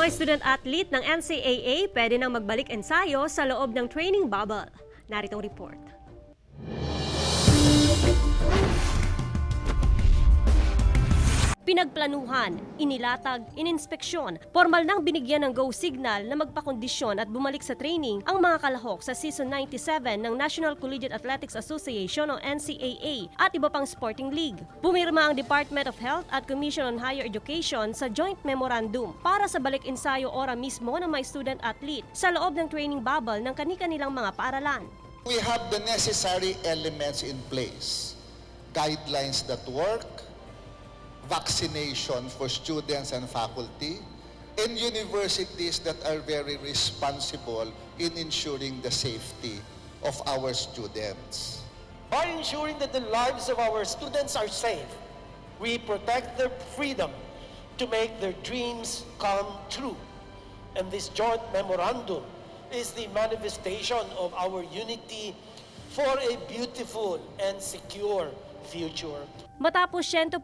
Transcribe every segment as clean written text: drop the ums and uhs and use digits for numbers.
Mga student-athlete ng NCAA pwede nang magbalik ensayo sa loob ng training bubble. Narito ang report. Pinagplanuhan, inilatag, ininspeksyon, formal nang binigyan ng go signal na magpakondisyon at bumalik sa training ang mga kalahok sa Season 97 ng National Collegiate Athletics Association o NCAA at iba pang sporting league. Pumirma ang Department of Health at Commission on Higher Education sa Joint Memorandum para sa balik ensayo ora mismo ng mga student-athlete sa loob ng training bubble ng kani-kanilang mga paaralan. We have the necessary elements in place. Guidelines that work, vaccination for students and faculty, and universities that are very responsible in ensuring the safety of our students. By ensuring that the lives of our students are safe, we protect their freedom to make their dreams come true. And this joint memorandum is the manifestation of our unity for a beautiful and secure future. Matapos 100%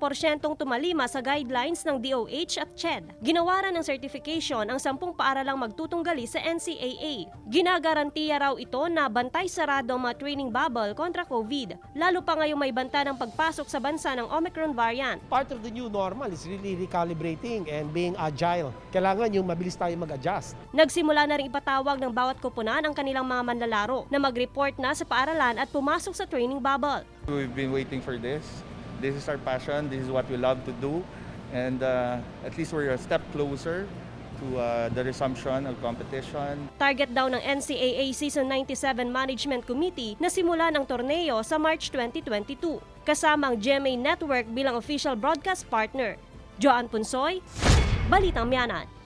tumalima sa guidelines ng DOH at CHED, ginawaran ng certification ang 10 paaralang magtutunggali sa NCAA. Ginagarantiya raw ito na bantay sarado ang mga training bubble kontra COVID, lalo pa ngayong may banta ng pagpasok sa bansa ng Omicron variant. Part of the new normal is really recalibrating and being agile. Kailangan yung mabilis tayo mag-adjust. Nagsimula na rin ipatawag ng bawat koponan ang kanilang mga manlalaro na mag-report na sa paaralan at pumasok sa training bubble. We've been waiting for this. This is our passion. This is what we love to do. And at least we're a step closer to the resumption of competition. Target daw ng NCAA Season 97 Management Committee na simulan ang torneo sa March 2022, kasama ang GMA Network bilang official broadcast partner. Joan Punsoy, Balitang Miyanan.